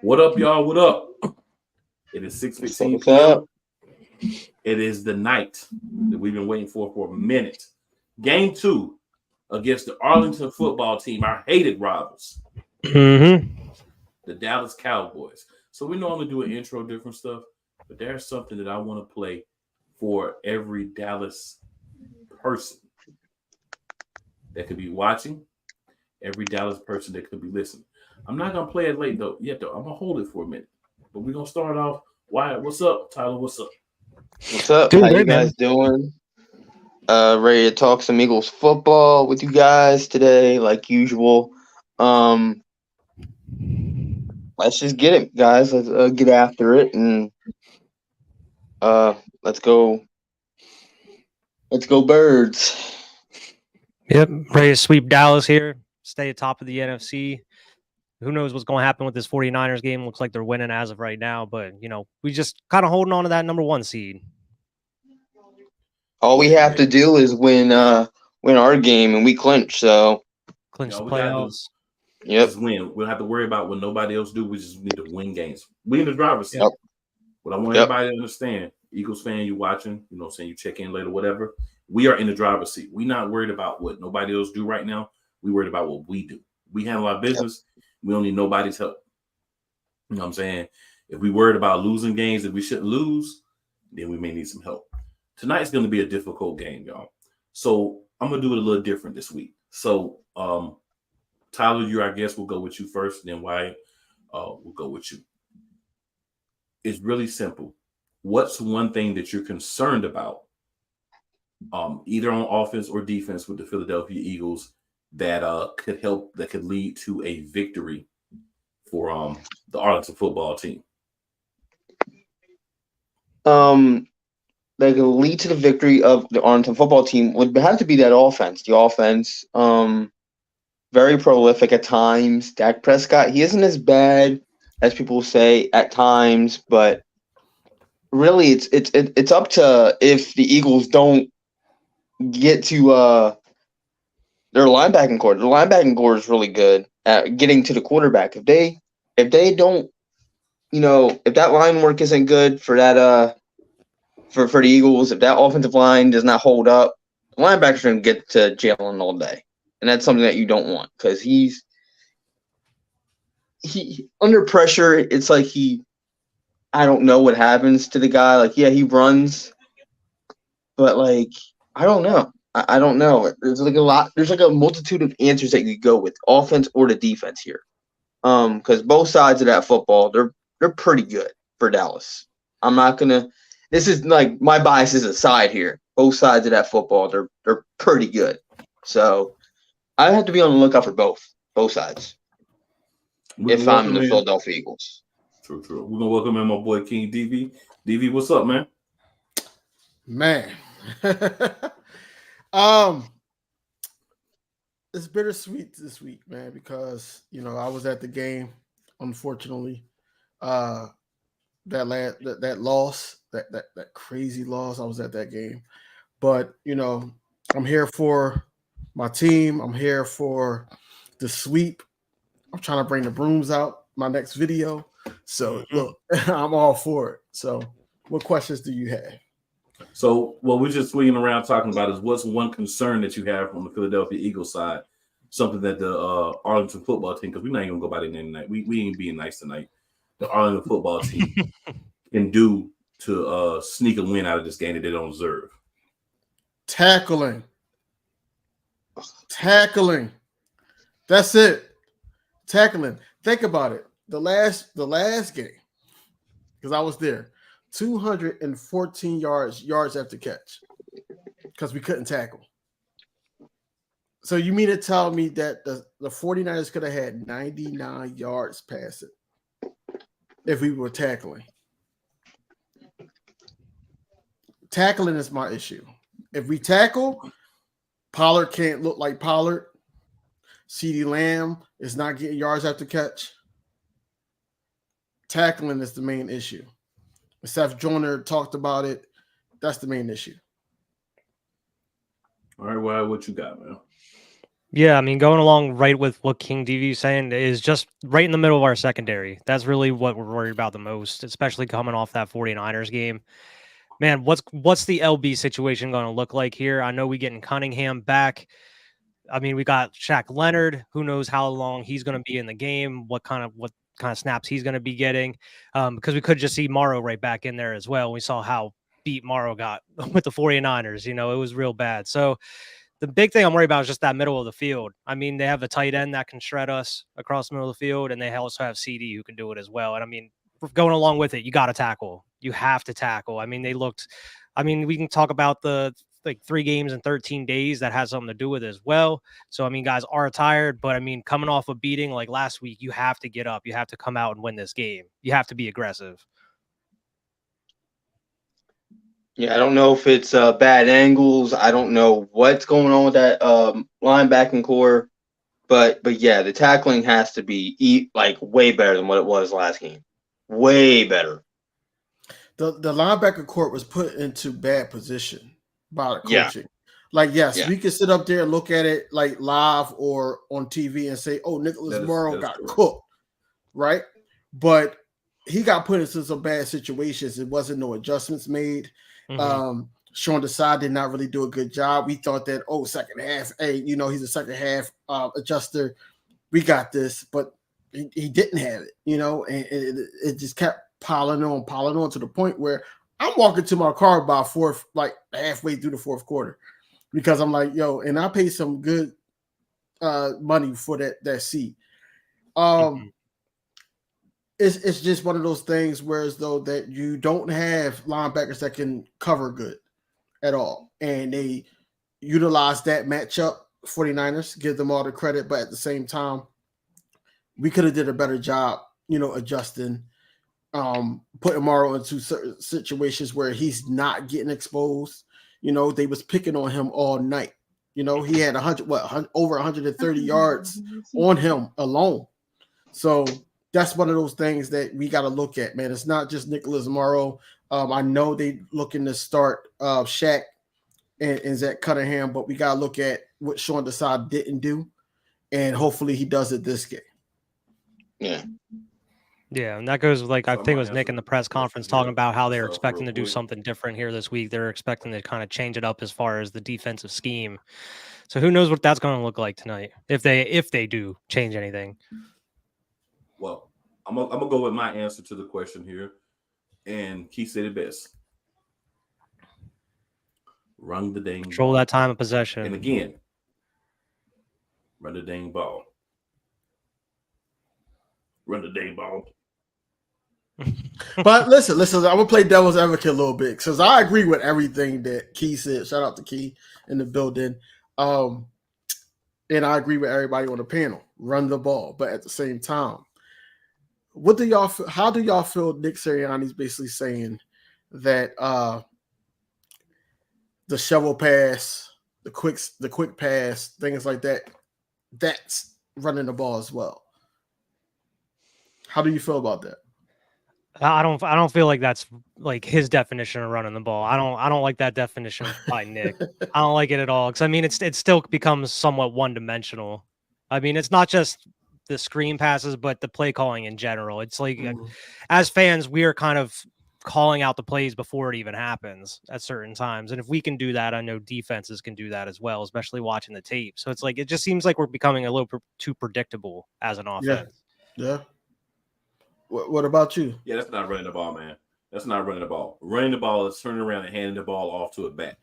What up, y'all? What up? It is What's up? 6:15 What's p.m. up? It is the night that we've been waiting for a minute. Game two against the Arlington football team, our hated rivals, Mm-hmm. the Dallas Cowboys. So we normally do an intro, different stuff, but there's something that I want to play for every Dallas person that could be watching, every Dallas person that could be listening. I'm not gonna play it late though. Yet though, I'm gonna hold it for a minute. But we're gonna start off. Wyatt, what's up? Tyler, what's up? What's up? How Doing you great, man. guys doing? Ready to talk some Eagles football with you guys today, like usual. Um, let's just get it, guys. Let's get after it, and uh, let's go. Let's go, birds. Yep, ready to sweep Dallas here. Stay atop of the NFC. Who knows what's going to happen with this 49ers game? Looks like they're winning as of right now, but we just kind of holding on to that number one seed. All we Yeah, have yeah. to do is win our game, and we clinch. So, Clinch the All we gotta do playoffs. yep, just win. We don't have to worry about what nobody else do. We just need to win games. We in the driver's seat. Yep. yep, What I want yep. everybody to understand, Eagles fan, you watching, saying you check in later, whatever. We are in the driver's seat. We not worried about what nobody else do right now. We worried about what we do. We handle our Yep. business. We don't need nobody's help. You know what I'm saying? If we worried about losing games that we shouldn't lose, then we may need some help. Tonight's going to be a difficult game, y'all. So I'm gonna do it a little different this week. So Tyler, you I guess will go with you first, then Wyatt will go with you. It's really simple. What's one thing that you're concerned about, either on offense or defense with the Philadelphia Eagles that could lead to a victory for the Arlington football team? Um, that can lead to the victory of the Arlington football team would have to be that offense. The offense, very prolific at times. Dak Prescott, he isn't as bad as people say at times, but really, it's up to if the Eagles don't get to their linebacking core. The linebacking core is really good at getting to the quarterback. If they don't, if that line work isn't good for that for the Eagles, if that offensive line does not hold up, the linebackers are gonna get to Jalen all day, and that's something that you don't want because he under pressure. It's like I don't know what happens to the guy. Like, yeah, he runs, but like I don't know. I don't know. There's like a lot. There's like a multitude of answers that you could go with, offense or the defense here. Because both sides of that football, they're pretty good for Dallas. I'm not gonna. This is like my biases aside here. Both sides of that football, they're pretty good. So I have to be on the lookout for both sides. We're gonna If I'm welcome the in. Philadelphia Eagles, True, true. We're gonna welcome in my boy King DV. DV, what's up, man? Man. um, it's bittersweet this week, man, because I was at the game, unfortunately. That loss, that crazy loss, I was at that game. But I'm here for my team. I'm here for the sweep. I'm trying to bring the brooms out my next video. So look, I'm all for it. So what questions do you have? So, what we're just swinging around talking about is what's one concern that you have from the Philadelphia Eagles side, something that the Arlington football team, because we're not even gonna go by the name tonight. We ain't being nice tonight. The Arlington football team can do to sneak a win out of this game that they don't deserve. Tackling. That's it. Tackling. Think about it. The last game, because I was there, 214 yards after catch, because we couldn't tackle. So you mean to tell me that the 49ers could have had 99 yards passing if we were tackling? Tackling is my issue. If we tackle, Pollard can't look like Pollard. CeeDee Lamb is not getting yards after catch. Tackling is the main issue. Seth Joyner talked about it. That's the main issue. All right, well, what you got, man? Yeah, I mean, going along right with what King DV is saying is just right in the middle of our secondary. That's really what we're worried about the most, especially coming off that 49ers game. Man, what's the LB situation going to look like here? I know we getting Cunningham back. I mean, we got Shaq Leonard. Who knows how long he's going to be in the game? What kind of snaps he's going to be getting? Because we could just see Morrow right back in there as well. We saw how beat Morrow got with the 49ers. You know, it was real bad. So the big thing I'm worried about is just that middle of the field. I mean, they have a tight end that can shred us across the middle of the field, and they also have CD who can do it as well. And I mean, going along with it, you got to tackle. You have to tackle. I mean, we can talk about the like 3 games in 13 days that has something to do with it as well. So, I mean, guys are tired, but I mean, coming off a beating like last week, you have to get up. You have to come out and win this game. You have to be aggressive. Yeah, I don't know if it's bad angles. I don't know what's going on with that linebacking core, but yeah, the tackling has to be like way better than what it was last game. Way better. The linebacker court was put into bad position by the Yeah. coaching. Like, yes, Yeah. we can sit up there and look at it like live or on TV and say, "Oh, Nicholas Morrow got cooked," right? But he got put into some bad situations. It wasn't no adjustments made. Sean Desai did not really do a good job. We thought that, second half, hey, he's a second half adjuster. We got this, but he didn't have it, and it just kept piling on to the point where I'm walking to my car by halfway through the fourth quarter, because I'm like, and I paid some good money for that seat. It's just one of those things where as though that you don't have linebackers that can cover good at all. And they utilize that matchup, 49ers, give them all the credit, but at the same time, we could have did a better job, adjusting, putting Morrow into certain situations where he's not getting exposed. They was picking on him all night. He had over 130 yards on him alone. So that's one of those things that we got to look at, man. It's not just Nicholas Morrow. I know they looking to start Shaq and Zach Cunningham, but we got to look at what Sean Desai didn't do, and hopefully he does it this game. Yeah. Yeah, and that goes with, I think it was Nick in the press conference talking about how they're expecting to do something different here this week. They're expecting to kind of change it up as far as the defensive scheme. So who knows what that's going to look like tonight if they do change anything. Well, I'm gonna go with my answer to the question here, and Keith said it best. Run the dang control ball. That time of possession, and again, run the dang ball. Run the dang ball. But listen, I'm gonna play devil's advocate a little bit because I agree with everything that Key said. Shout out to Key in the building. And I agree with everybody on the panel. Run the ball, but at the same time, how do y'all feel Nick Sirianni's basically saying that the shovel pass, the quick pass, things like that, that's running the ball as well? How do you feel about that? I don't feel like that's like his definition of running the ball. I don't like that definition by Nick. I don't like it at all, because I mean it still becomes somewhat one-dimensional. I mean, it's not just the screen passes, but the play calling in general. It's like as fans, we are kind of calling out the plays before it even happens at certain times. And if we can do that, I know defenses can do that as well, especially watching the tape. So it's like it just seems like we're becoming a little too predictable as an offense. Yeah. What about you? Yeah, that's not running the ball, man. That's not running the ball. Running the ball is turning around and handing the ball off to a back,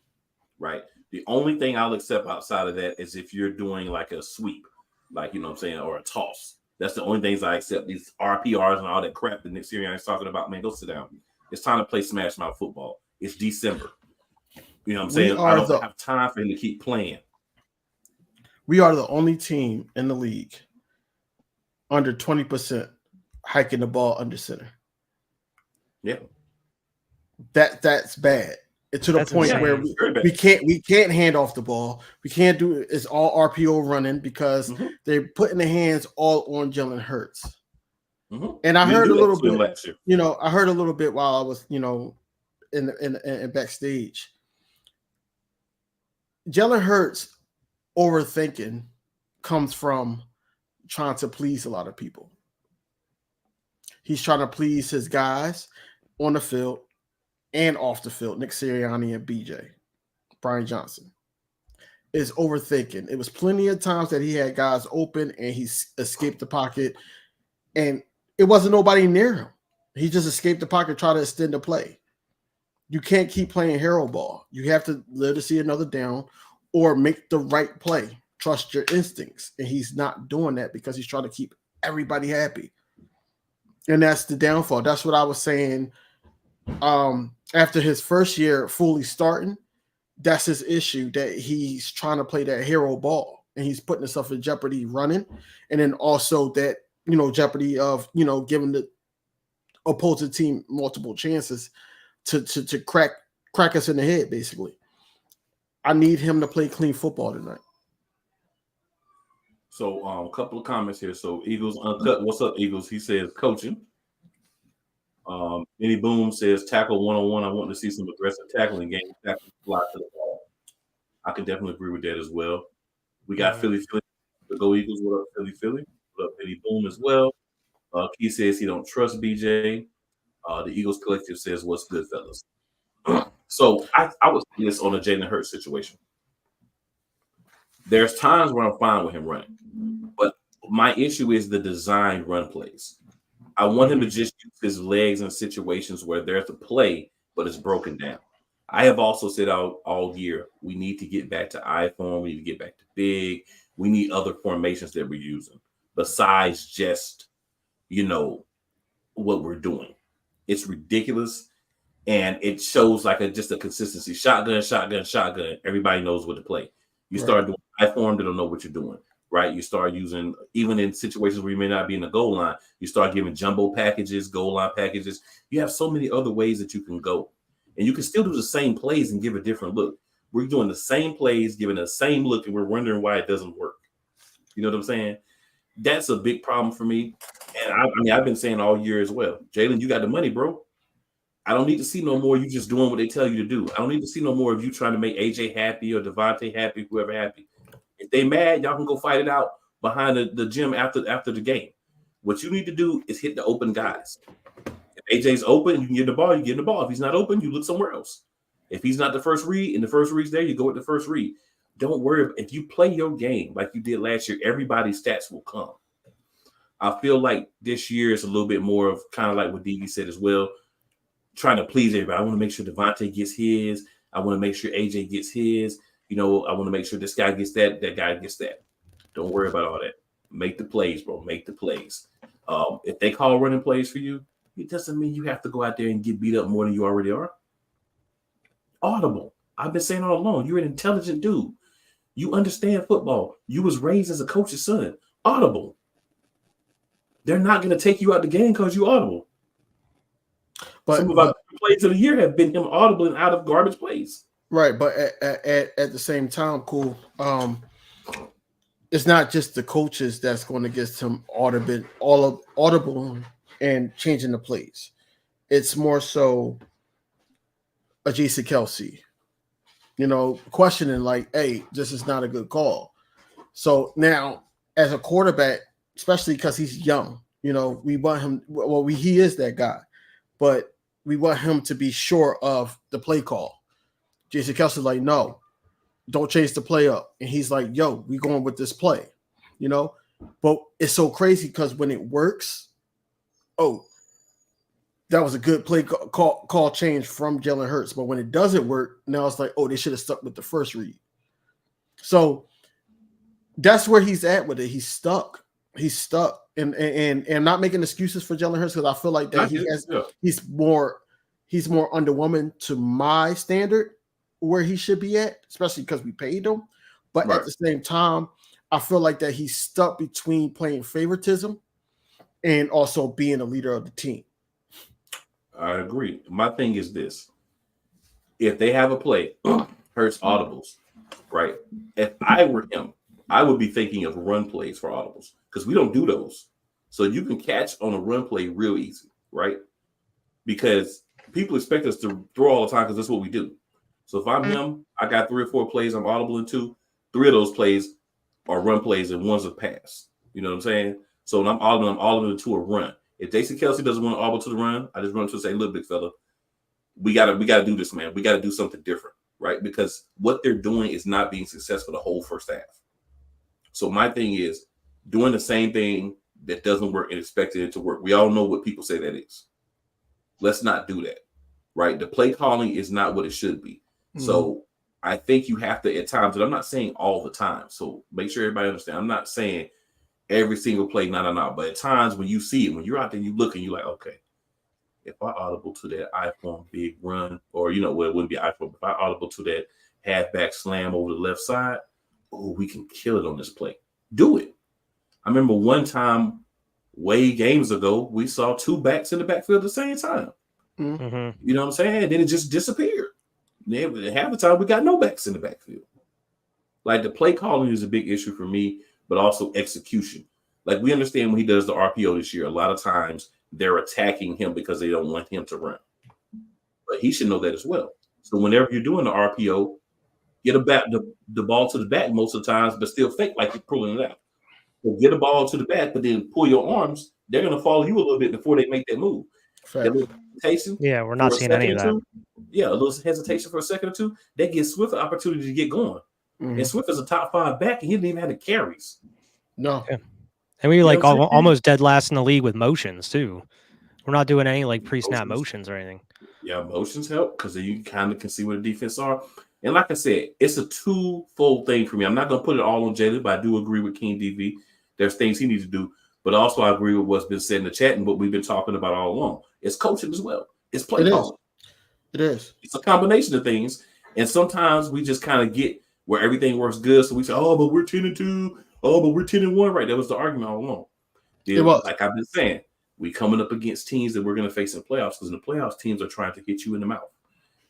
right? The only thing I'll accept outside of that is if you're doing like a sweep, like, you know what I'm saying, or a toss. That's the only things I accept. These RPRs and all that crap that Nick Sirianni is talking about, man, go sit down. It's time to play smash mouth football. It's December. You know what I'm saying? I don't have time for him to keep playing. We are the only team in the league under 20% hiking the ball under center. Yeah. That's bad. It's to the point where we can't hand off the ball. We can't do it. It's all RPO running because they're putting the hands all on Jalen Hurts. And I heard a little bit, I heard a little bit while I was, in backstage. Jalen Hurts overthinking comes from trying to please a lot of people. He's trying to please his guys on the field and off the field, Nick Sirianni and BJ, Brian Johnson. Is overthinking. It was plenty of times that he had guys open and he escaped the pocket, and it wasn't nobody near him. He just escaped the pocket, try to extend the play. You can't keep playing hero ball. You have to live to see another down or make the right play. Trust your instincts. And he's not doing that because he's trying to keep everybody happy. And that's the downfall. That's what I was saying after his first year fully starting. That's his issue, that he's trying to play that hero ball and he's putting himself in jeopardy running. And then also that, jeopardy of, giving the opposing team multiple chances to crack us in the head, basically. I need him to play clean football tonight. So a couple of comments here. So Eagles Uncut, what's up, Eagles? He says coaching. Benny Boom says tackle 1-on-1. I want to see some aggressive tackling game. Tackle fly to the ball. I can definitely agree with that as well. We got Philly. The Go Eagles. What up, Philly? What up, Benny Boom as well. Key says he don't trust BJ. The Eagles Collective says what's good, fellas. So I would say this on a Jalen Hurts situation. There's times where I'm fine with him running, but my issue is the designed run plays. I want him to just use his legs in situations where there's a play, but it's broken down. I have also said all year, we need to get back to I form. We need to get back to big. We need other formations that we're using besides just, what we're doing. It's ridiculous. And it shows like just a consistency. Shotgun. Everybody knows what to play. You start doing I form, they don't know what you're doing. Right, you start using, even in situations where you may not be in the goal line, you start giving jumbo packages, goal line packages. You have so many other ways that you can go. And you can still do the same plays and give a different look. We're doing the same plays, giving the same look, and we're wondering why it doesn't work. You know what I'm saying? That's a big problem for me. And I've been saying all year as well. Jalen, you got the money, bro. I don't need to see no more you just doing what they tell you to do. I don't need to see no more of you trying to make AJ happy or Devontae happy, whoever happy. If they mad, y'all can go fight it out behind the gym after the game. What you need to do is hit the open guys. If AJ's open, you can get the ball, you get the ball. If he's not open, you look somewhere else. If he's not the first read and the first read's there, you go with the first read. Don't worry. If you play your game like you did last year, everybody's stats will come. I feel like this year is a little bit more of kind of like what DB said as well, trying to please everybody. I want to make sure Devontae gets his. I want to make sure AJ gets his. I want to make sure this guy gets that guy gets that. Don't worry about all that. Make the plays, bro. Make the plays. If they call running plays for you, it doesn't mean you have to go out there and get beat up more than you already are. Audible. I've been saying all along, you're an intelligent dude. You understand football. You was raised as a coach's son. Audible. They're not going to take you out the game because you audible. But some of our plays of the year have been him audible and out of garbage plays. Right, but at the same time, cool. It's not just the coaches that's going to get some audible and changing the plays. It's more so a Jason Kelsey, questioning like, "Hey, this is not a good call." So now, as a quarterback, especially because he's young, we want him. Well, he is that guy, but we want him to be sure of the play call. Jason Kelsey's like, no, don't change the play up. And he's like, yo, we going with this play, But it's so crazy because when it works, that was a good play call change from Jalen Hurts. But when it doesn't work, now it's like, they should have stuck with the first read. So that's where he's at with it. He's stuck. And I'm not making excuses for Jalen Hurts because I feel like that he's more underwhelming to my standard where he should be at, especially because we paid him. But at the same time, I feel like that he's stuck between playing favoritism and also being a leader of the team. I agree. My thing is this. If they have a play, Hurts audibles, right? If I were him, I would be thinking of run plays for audibles because we don't do those. So you can catch on a run play real easy, right? Because people expect us to throw all the time because that's what we do. So if I'm him, I got 3 or 4 plays I'm audible into. 3 of those plays, are run plays and one's a pass. You know what I'm saying? So I'm all of them to a run. If Jason Kelsey doesn't want to audible to the run, I just run to say, look, big fella, we gotta do this, man. We gotta do something different, right? Because what they're doing is not being successful the whole first half. So my thing is doing the same thing that doesn't work and expecting it to work. We all know what people say that is. Let's not do that, right? The play calling is not what it should be. Mm-hmm. So I think you have to at times, and I'm not saying all the time. So make sure everybody understands. I'm not saying every single play, no. But at times when you see it, when you're out there, you look and you're like, okay, if I audible to that iPhone big run, or it wouldn't be iPhone, if I audible to that halfback slam over the left side, we can kill it on this play. Do it. I remember one time, way games ago, we saw two backs in the backfield at the same time. Mm-hmm. You know what I'm saying? Then it just disappeared. Then half the time we got no backs in the backfield. Like the play calling is a big issue for me, but also execution. Like we understand when he does the RPO this year, a lot of times they're attacking him because they don't want him to run. But he should know that as well. So whenever you're doing the RPO, get the ball to the back most of the times, but still fake like you're pulling it out. So get a ball to the back, but then pull your arms. They're going to follow you a little bit before they make that move. That little hesitation. Yeah, we're not seeing any of that. Yeah, a little hesitation for a second or two. That gives Swift an opportunity to get going. Mm-hmm. And Swift is a top 5 back, and he didn't even have the carries. No. Yeah. And we were almost dead last in the league with motions, too. We're not doing any pre-snap motions or anything. Yeah, motions help because then you kind of can see where the defense are. And like I said, it's a twofold thing for me. I'm not going to put it all on Jalen, but I do agree with King DV. There's things he needs to do. But also I agree with what's been said in the chat and what we've been talking about all along. It's coaching as well. It's play calling. It is. It's a combination of things. And sometimes we just kind of get where everything works good. So we say, oh, but we're 10-2. Oh, but we're 10-1. Right. That was the argument all along. Then, like I've been saying, we coming up against teams that we're going to face in playoffs because in the playoffs, teams are trying to hit you in the mouth.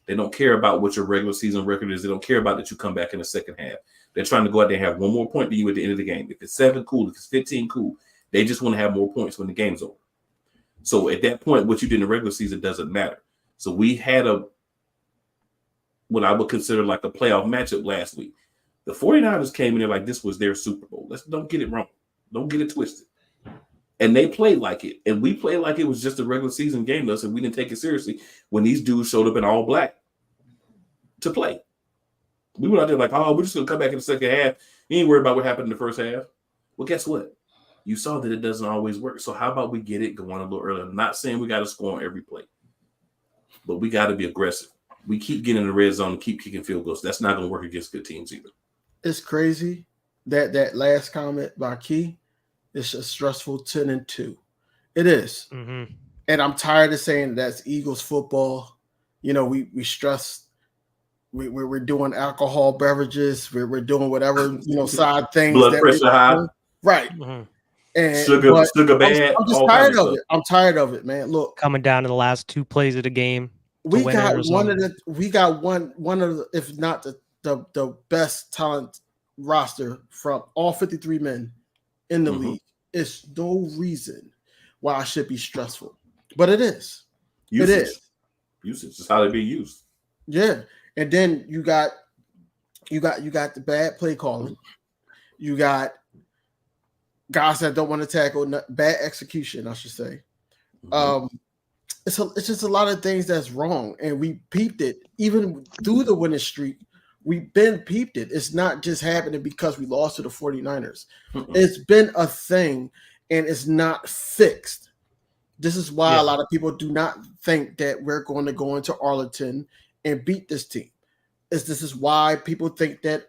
They don't care about what your regular season record is. They don't care about that you come back in the second half. They're trying to go out there and have one more point to you at the end of the game. If it's 7, cool. If it's 15, cool. They just want to have more points when the game's over. So at that point, what you did in the regular season doesn't matter. So we had what I would consider like a playoff matchup last week. The 49ers came in there like this was their Super Bowl. Don't get it wrong. Don't get it twisted. And they played like it. And we played like it was just a regular season game to us, and we didn't take it seriously when these dudes showed up in all black to play. We went out there like, oh, we're just going to come back in the second half. You ain't worried about what happened in the first half. Well, guess what? You saw that it doesn't always work. So how about we get it going a little earlier? I'm not saying we got to score on every play, but we got to be aggressive. We keep getting in the red zone and keep kicking field goals. That's not going to work against good teams either. It's crazy that last comment by Key. It's a stressful 10-2. It is. Mm-hmm. And I'm tired of saying that's Eagles football. We stress. We're doing alcohol beverages. We're doing whatever, side things. Blood pressure high. Right. Mm-hmm. And sugar bad. I'm just tired of it. I'm tired of it, man. Look. Coming down to the last 2 plays of the game. We got one of the, if not the best talent roster from all 53 men in the league. It's no reason why I should be stressful, but it is. Usage. It is. Usage is how they be used. Yeah, and then you got the bad play calling. You got guys that don't want to tackle, bad execution, I should say. Mm-hmm. It's just a lot of things that's wrong, and we peeped it even through the winning streak. We've been peeped it. It's not just happening because we lost to the 49ers. Mm-mm. It's been a thing, and it's not fixed. This is why a lot of people do not think that we're going to go into Arlington and beat this team. This is why people think that,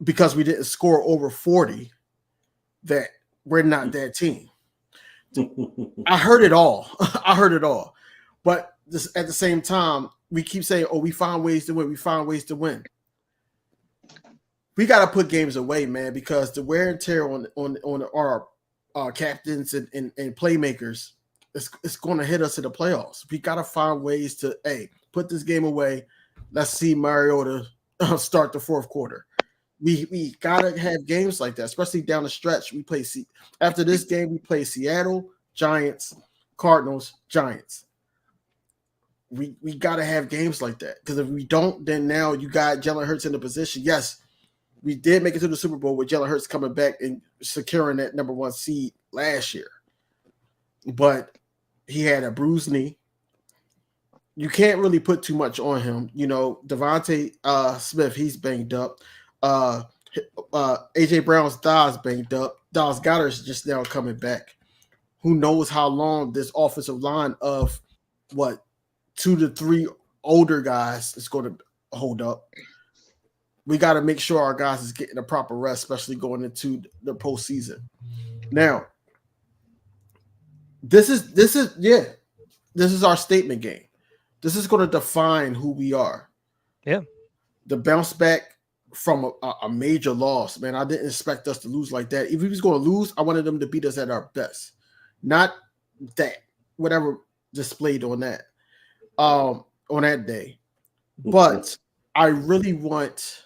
because we didn't score over 40, that we're not that team. I heard it all. But at the same time, we keep saying, we find ways to win. We find ways to win. We got to put games away, man, because the wear and tear on our captains and playmakers, it's going to hit us in the playoffs. We got to find ways to, put this game away. Let's see Mariota start the fourth quarter. We got to have games like that, especially down the stretch. After this game, we play Seattle, Giants, Cardinals, Giants. We got to have games like that, because if we don't, then now you got Jalen Hurts in the position. Yes, We did make it to the Super Bowl with Jalen Hurts coming back and securing that number 1 seed last year. But he had a bruised knee. You can't really put too much on him. You know, Devontae Smith, he's banged up. AJ Brown's thigh's banged up. Dallas Goedert's just now coming back. Who knows how long this offensive line of 2 to 3 older guys is going to hold up. We got to make sure our guys is getting a proper rest, especially going into the postseason. Now, this is our statement game. This is going to define who we are. Yeah. The bounce back from a major loss, man. I didn't expect us to lose like that. If we was going to lose, I wanted them to beat us at our best. Not that, whatever displayed on that day. But I really want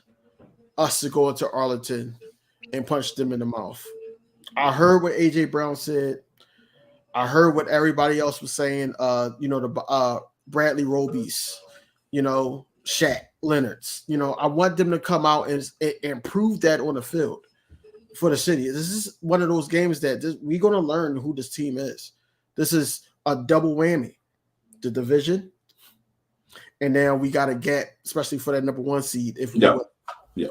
us to go into Arlington and punch them in the mouth. I heard what AJ Brown said. I heard what everybody else was saying. The Bradley Robies, Shaq Leonard's. I want them to come out and prove that on the field for the city. This is one of those games that we're going to learn who this team is. This is a double whammy. The division, and now we got to get, especially for that number 1 seed. If we win. Yeah.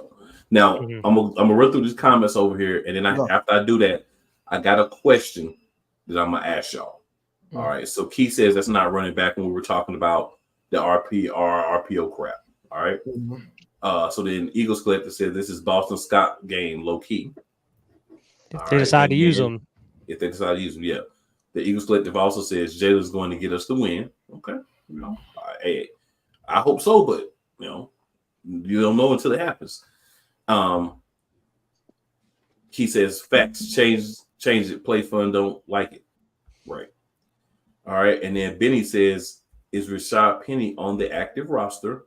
Now I'm gonna run through these comments over here, and then after I do that, I got a question that I'm gonna ask y'all. All right. So Keith says that's not running back when we were talking about the RPO crap. All right. So then Eagles Collector said this is Boston Scott game low key. If they decide to use them. If they decide to use them, yeah. The Eagles Collective also says Jalen's going to get us the win. Okay. Hey, I hope so, but you don't know until it happens. He says facts change it. Play fun, don't like it. Right. All right. And then Benny says, is Rashad Penny on the active roster?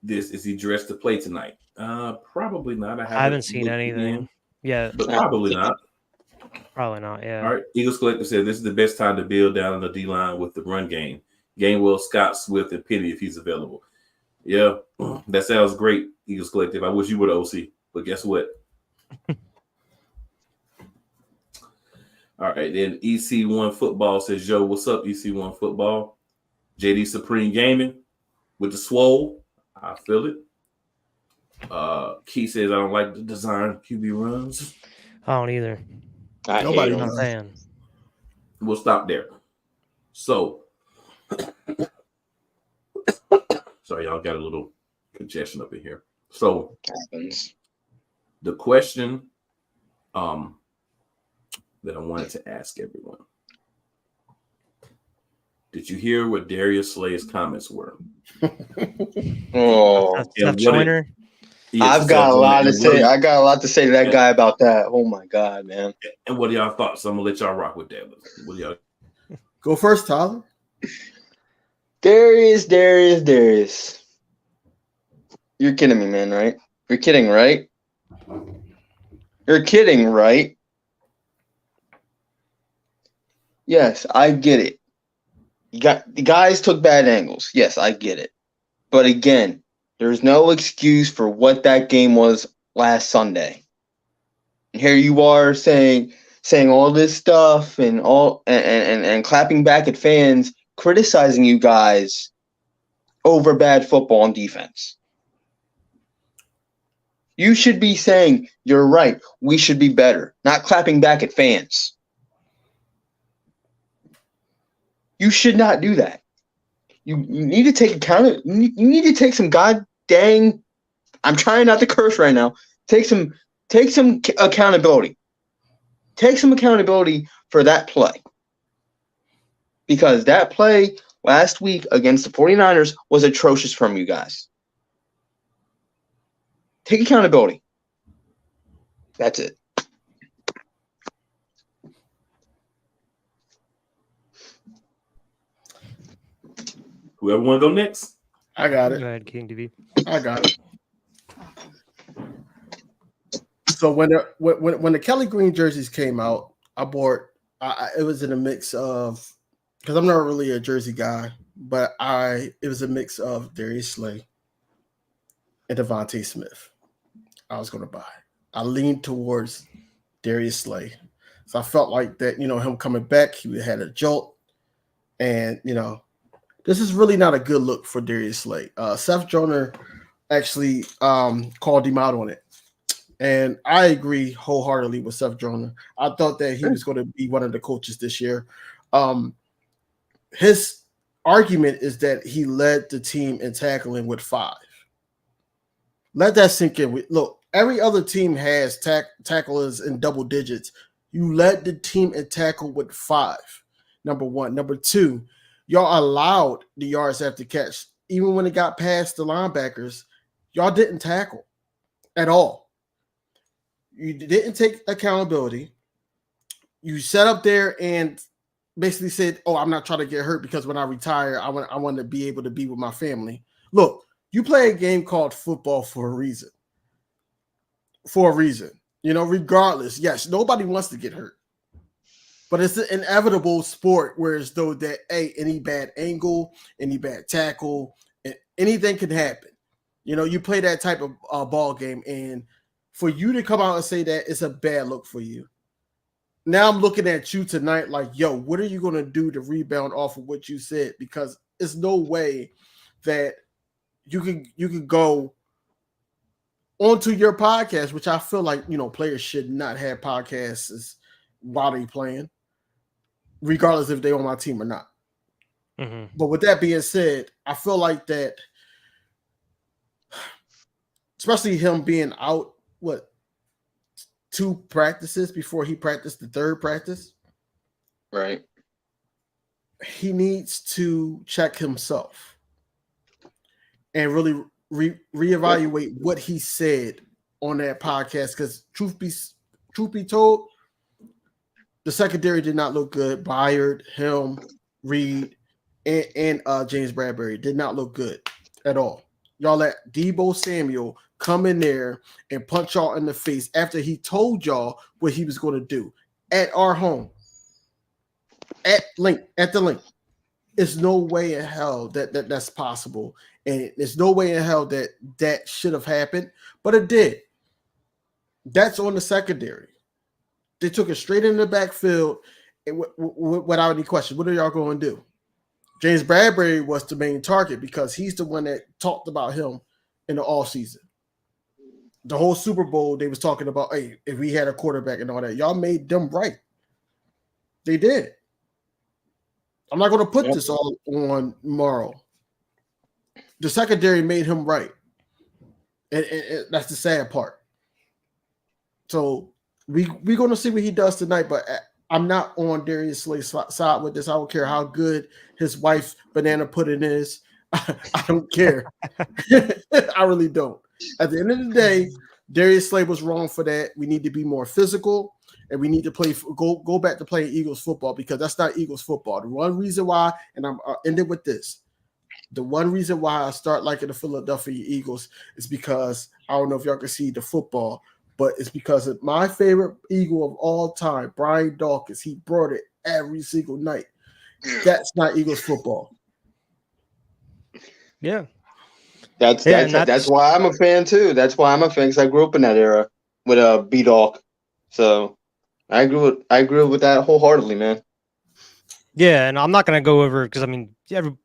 Is he dressed to play tonight? Probably not. I haven't seen anything yet. But probably not. Probably not, yeah. All right. Eagles Collective said this is the best time to build down the D-line with the run game. Gainwell, Scott, Swift, and Penny if he's available. Yeah, that sounds great, Eagles Collective. I wish you were the OC, but guess what? All right, then EC1 Football says, yo, what's up, EC1 Football? JD Supreme Gaming with the swole. I feel it. Key says, I don't like the design QB runs. I don't either. Nobody knows. We'll stop there. So, sorry, y'all got a little congestion up in here. So, the question that I wanted to ask everyone. Did you hear what Darius Slay's comments were? Joyner. I've got a lot to say. I got a lot to say to that guy about that. Oh my God, man! And what are y'all thoughts? So I'm gonna let y'all rock with that. What do y'all go first, Tyler? Darius. You're kidding me, man, right? You're kidding, right? You're kidding, right? Yes, I get it. The guys took bad angles. Yes, I get it. But again, there's no excuse for what that game was last Sunday. And here you are saying all this stuff and clapping back at fans, criticizing you guys over bad football and defense. You should be saying, you're right, we should be better, not clapping back at fans. You should not do that. You need to take account. You need to take some god dang. I'm trying not to curse right now. Take some accountability. Take some accountability for that play. Because that play last week against the 49ers was atrocious from you guys. Take accountability. That's it. Whoever want to go next? I got it. Go ahead, King TV. I got it. So when the Kelly Green jerseys came out, I bought. It was in a mix of, because I'm not really a jersey guy, but it was a mix of Darius Slay and Devontae Smith. I was going to buy. I leaned towards Darius Slay. So I felt like that, him coming back, he had a jolt. And, this is really not a good look for Darius Slay. Seth Joyner actually called him out on it. And I agree wholeheartedly with Seth Joyner. I thought that he was going to be one of the coaches this year. His argument is that he led the team in tackling with 5. Let that sink in. Look, every other team has tacklers in double digits. You led the team in tackle with 5. Number one. Number two, y'all allowed the yards after catch. Even when it got past the linebackers, y'all didn't tackle at all. You didn't take accountability. You sat up there and basically said, "Oh, I'm not trying to get hurt because when I retire, I want to be able to be with my family." Look, you play a game called football for a reason. For a reason. Regardless, yes, nobody wants to get hurt. But it's an inevitable sport where it's though that, any bad angle, any bad tackle, anything can happen. You play that type of ball game, and for you to come out and say that it's a bad look for you. Now I'm looking at you tonight like, yo, what are you going to do to rebound off of what you said? Because it's no way that you can go onto your podcast, which I feel like, players should not have podcasts while they playing, regardless if they're on my team or not. Mm-hmm. But with that being said, I feel like that, especially him being out, 2 practices before he practiced the 3rd practice. Right. He needs to check himself and really reevaluate what he said on that podcast. Because truth be told, the secondary did not look good. Byard, him, Reed, and James Bradbury did not look good at all. Y'all let Deebo Samuel come in there and punch y'all in the face after he told y'all what he was going to do at our home, at the link. There's no way in hell that's possible, and there's no way in hell that should have happened, but it did. That's on the secondary. They took it straight in the backfield without any question. What are y'all going to do? James Bradbury was the main target because he's the one that talked about him in the offseason. The whole Super Bowl, they was talking about, hey, if we had a quarterback and all that. Y'all made them right. They did. I'm not going to put this all on Morrow. The secondary made him right. And that's the sad part. So we're going to see what he does tonight, but I'm not on Darius Slay's side with this. I don't care how good his wife's banana pudding is. I don't care. I really don't. At the end of the day, Darius Slay was wrong for that. We need to be more physical, and we need to go back to playing Eagles football because that's not Eagles football. The one reason why, and I'm ending with this, the one reason why I start liking the Philadelphia Eagles is because I don't know if y'all can see the football, but it's because of my favorite Eagle of all time, Brian Dawkins. He brought it every single night. That's not Eagles football. Yeah. That's why I'm a fan too. That's why I'm a fan because I grew up in that era with B-Dawk. So I agree with that wholeheartedly, man. Yeah, and I'm not going to go over because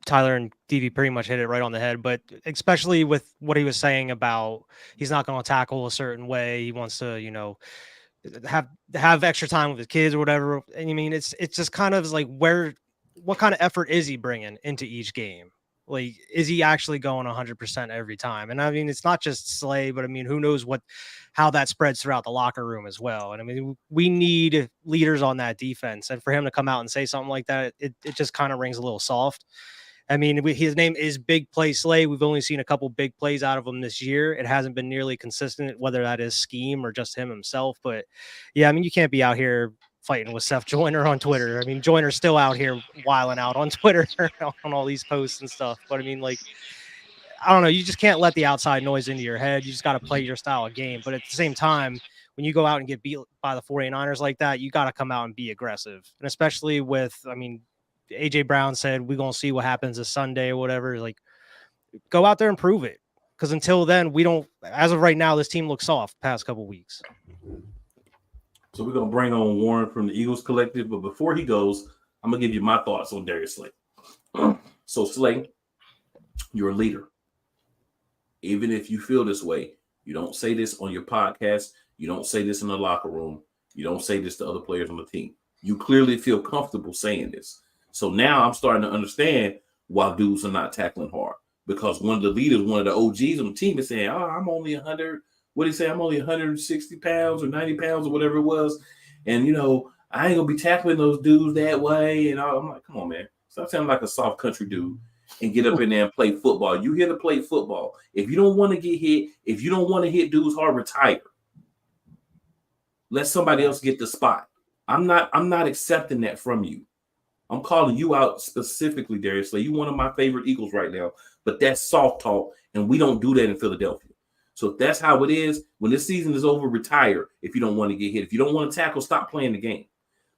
Tyler and DV pretty much hit it right on the head, but especially with what he was saying about he's not going to tackle a certain way. He wants to, have extra time with his kids or whatever. And it's just kind of like what kind of effort is he bringing into each game? Like, is he actually going 100% every time? And it's not just Slay, but who knows how that spreads throughout the locker room as well. And we need leaders on that defense. And for him to come out and say something like that, it just kind of rings a little soft. His name is Big Play Slay. We've only seen a couple big plays out of him this year. It hasn't been nearly consistent, whether that is scheme or just him himself. But yeah, you can't be out here fighting with Seth Joyner on Twitter. Joyner's still out here wilding out on Twitter on all these posts and stuff. But I don't know. You just can't let the outside noise into your head. You just got to play your style of game. But at the same time, when you go out and get beat by the 49ers like that, you got to come out and be aggressive. And especially with, AJ Brown said, we're going to see what happens this Sunday or whatever. Like, go out there and prove it. Because until then, we don't. As of right now, this team looks soft past couple weeks. So we're gonna bring on Warren from the Eagles Collective, but before he goes, I'm gonna give you my thoughts on Darius Slay. So Slay, you're a leader. Even if you feel this way, you don't say this on your podcast. You don't say this in the locker room. You don't say this to other players on the team. You clearly feel comfortable saying this. So now I'm starting to understand why dudes are not tackling hard. Because one of the leaders, one of the OGs on the team is saying, I'm only 100. What did he say? I'm only 160 pounds or 90 pounds or whatever it was. And, I ain't going to be tackling those dudes that way. And I'm like, come on, man. Stop sounding like a soft country dude and get up in there and play football. You here to play football. If you don't want to get hit, if you don't want to hit dudes hard, retire. Let somebody else get the spot. I'm not accepting that from you. I'm calling you out specifically, Darius Slay. You're one of my favorite Eagles right now, but that's soft talk, and we don't do that in Philadelphia. So if that's how it is, when this season is over, retire if you don't want to get hit. If you don't want to tackle, stop playing the game.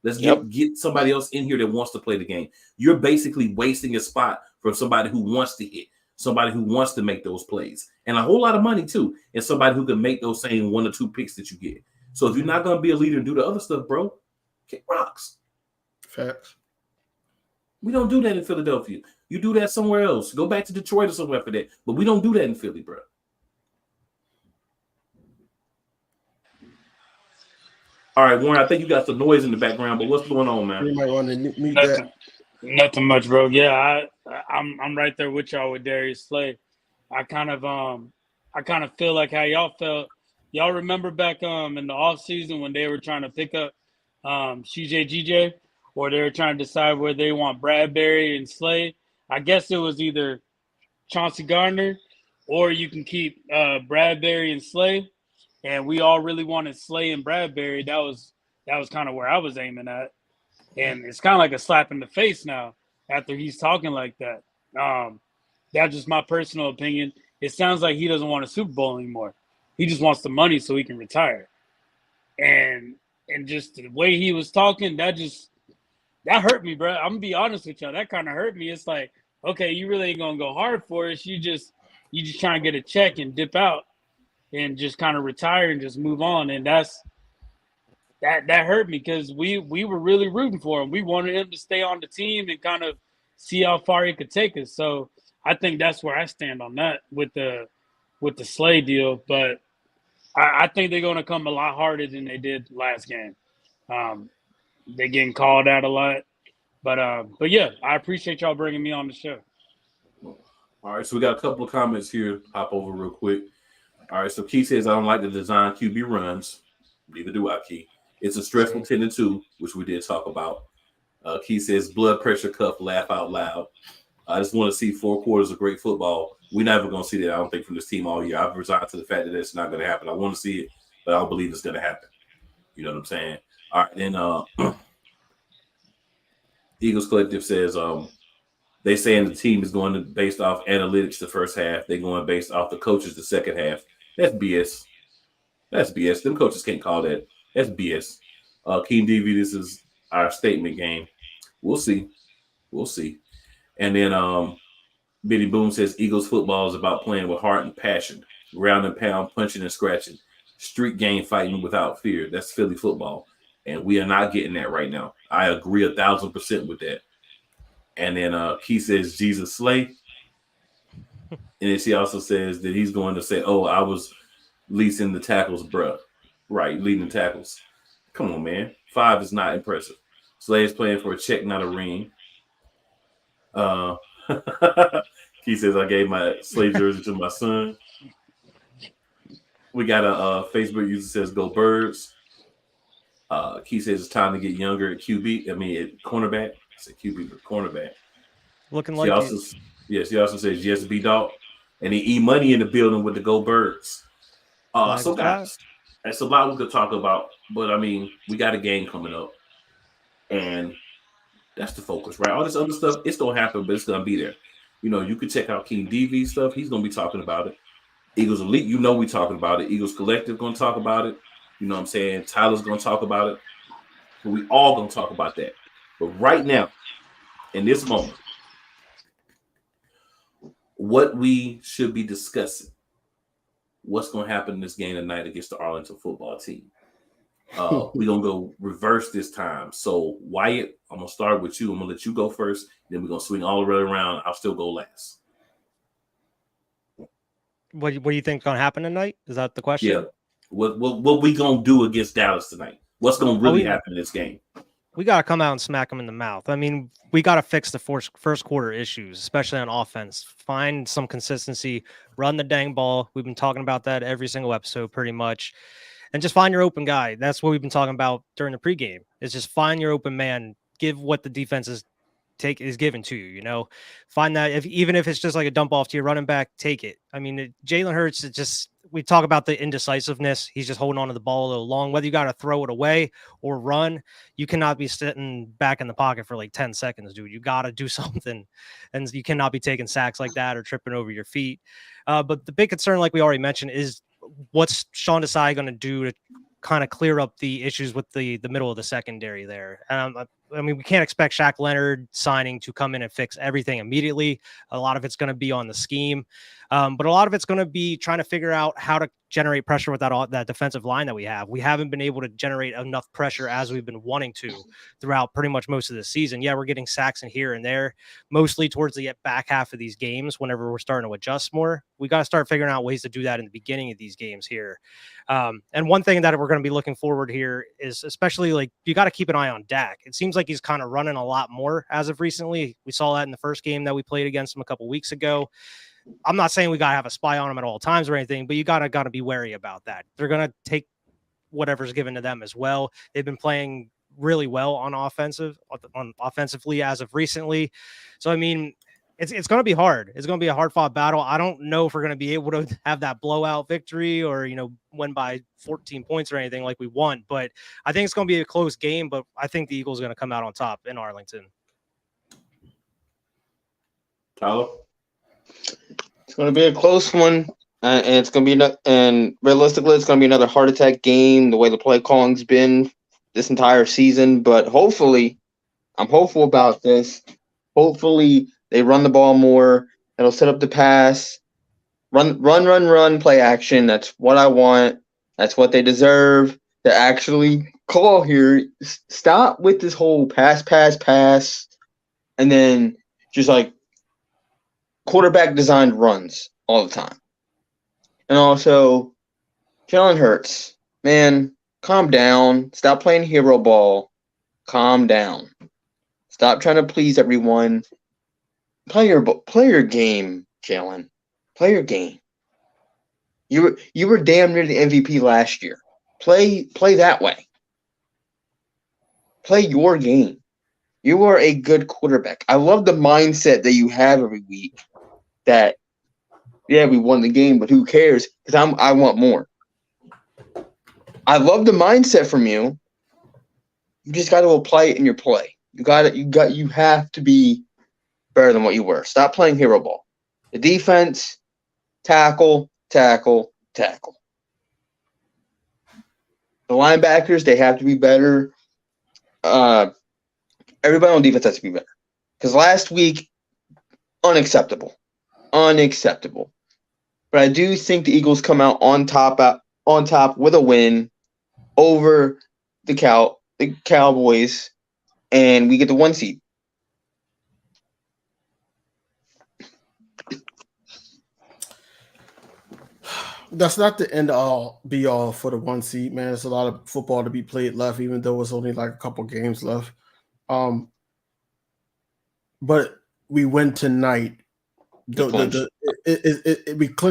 Let's get somebody else in here that wants to play the game. You're basically wasting a spot for somebody who wants to hit, somebody who wants to make those plays, and a whole lot of money too, and somebody who can make those same 1 or 2 picks that you get. So if you're not going to be a leader and do the other stuff, bro, kick rocks. Facts. We don't do that in Philadelphia. You do that somewhere else. Go back to Detroit or somewhere for that. But we don't do that in Philly, bro. All right, Warren, I think you got some noise in the background, but what's going on, man? You might want to mute that. Nothing much, bro. Yeah, I'm right there with y'all with Darius Slay. I kind of feel like how y'all felt. Y'all remember back in the offseason when they were trying to pick up CJ, or they were trying to decide where they want Bradbury and Slay. I guess it was either Chauncey Gardner or you can keep Bradbury and Slay. And we all really wanted Slay and Bradbury. That was kind of where I was aiming at. And it's kind of like a slap in the face now after he's talking like that. That's just my personal opinion. It sounds like he doesn't want a Super Bowl anymore. He just wants the money so he can retire. And just the way he was talking, that hurt me, bro. I'm gonna be honest with y'all. That kind of hurt me. It's like, okay, you really ain't gonna go hard for us. You just trying to get a check and dip out and just kind of retire and just move on. And that hurt me because we were really rooting for him. We wanted him to stay on the team and kind of see how far he could take us. So I think that's where I stand on that with the Slay deal. But I think they're going to come a lot harder than they did last game. They're getting called out a lot. But yeah, I appreciate y'all bringing me on the show. All right, so we got a couple of comments here. Hop over real quick. All right, so Key says, I don't like the design QB runs. Neither do I, Key. It's a stressful 10-2, which we did talk about. Key says, blood pressure cuff, laugh out loud. I just want to see 4 quarters of great football. We're never going to see that, I don't think, from this team all year. I've resigned to the fact that it's not going to happen. I want to see it, but I don't believe it's going to happen. You know what I'm saying? All right, then Eagles Collective says they saying the team is going to based off analytics the first half. They're going based off the coaches the second half. That's BS. That's BS. Them coaches can't call that. That's BS. King DV, this is our statement game. We'll see. We'll see. And then Biddy Boom says Eagles football is about playing with heart and passion, ground and pound, punching and scratching, street game fighting without fear. That's Philly football. And we are not getting that right now. I agree 1,000% with that. And then Key says Jesus Slay. And then she also says that he's going to say, oh, I was leasing the tackles, bruh. Right, leading the tackles. Come on, man. 5 is not impressive. Slay is playing for a check, not a ring. Key says, I gave my Slay jersey to my son. We got a Facebook user says, go Birds. Key says it's time to get younger at QB. I mean, at cornerback. I said QB, but cornerback. Looking She like also, she also says yes, B Dog, and he E Money in the building with the Go Birds. So guys, that's a lot we could talk about, but I mean, we got a game coming up, and that's the focus, right? All this other stuff, it's gonna happen, but it's gonna be there. You know, you could check out King DV stuff. He's gonna be talking about it. Eagles Elite, you know, we talking about it. Eagles Collective gonna talk about it. You know what I'm saying? Tyler's gonna talk about it. But we all gonna talk about that. But right now, in this moment, what we should be discussing what's going to happen in this game tonight against the Arlington football team. We're going to go reverse this time. So, Wyatt, I'm going to start with you. I'm going to let you go first. Then we're going to swing all the way around. I'll still go last. What do you think is going to happen tonight? Is that the question? Yeah. What we going to do against Dallas tonight? What's going to really happen in this game? We got to come out and smack them in the mouth. I mean, we got to fix the first quarter issues, especially on offense. Find some consistency, run the dang ball. We've been talking about that every single episode pretty much. And just find your open guy. That's what we've been talking about during the pregame. Is just find your open man. Give what the defense is given to you. You know, find that even if it's just like a dump off to your running back, take it. I mean, Jalen Hurts is just. We talk about the indecisiveness. He's just holding on to the ball a little long. Whether you got to throw it away or run, you cannot be sitting back in the pocket for like 10 seconds, dude. You got to do something. And you cannot be taking sacks like that or tripping over your feet. But the big concern, like we already mentioned, is what's Sean Desai going to do to kind of clear up the issues with the middle of the secondary there. I mean, we can't expect Shaq Leonard signing to come in and fix everything immediately. A lot of it's going to be on the scheme. But a lot of it's going to be trying to figure out how to generate pressure with that defensive line that we have. We haven't been able to generate enough pressure as we've been wanting to throughout pretty much most of the season. Yeah, we're getting sacks in here and there, mostly towards the back half of these games whenever we're starting to adjust more. We got to start figuring out ways to do that in the beginning of these games here. And one thing that we're going to be looking forward here is especially like you got to keep an eye on Dak. It seems like he's kind of running a lot more as of recently. We saw that in the first game that we played against him a couple weeks ago. I'm not saying we got to have a spy on him at all times or anything, but you got to be wary about that. They're going to take whatever's given to them as well. They've been playing really well on offensively as of recently. So, I mean, it's going to be hard. It's going to be a hard fought battle. I don't know if we're going to be able to have that blowout victory or, win by 14 points or anything like we want, but I think it's going to be a close game, but I think the Eagles are going to come out on top in Arlington. Tyler? It's going to be a close one, and it's going to be and realistically, it's going to be another heart attack game. The way the play calling's been this entire season, but hopefully, I'm hopeful about this. Hopefully, they run the ball more. It'll set up the pass, run, play action. That's what I want. That's what they deserve to actually call here. Stop with this whole pass, and then just like quarterback designed runs all the time. And also, Jalen Hurts, man, calm down. Stop playing hero ball. Calm down. Stop trying to please everyone. Play your game, Jalen. Play your game. You were damn near the MVP last year. Play that way. Play your game. You are a good quarterback. I love the mindset that you have every week. That, yeah, we won the game, but who cares? Because I want more. I love the mindset from you. You just got to apply it in your play. You have to be better than what you were. Stop playing hero ball. The defense, tackle. The linebackers, they have to be better. Everybody on defense has to be better. Because last week, unacceptable. But I do think the Eagles come out on top with a win over the Cowboys, and we get the 1 seed. That's not the end all be all for the 1 seed, man. There's a lot of football to be played left, even though it's only like a couple games left. But we win tonight. We clinched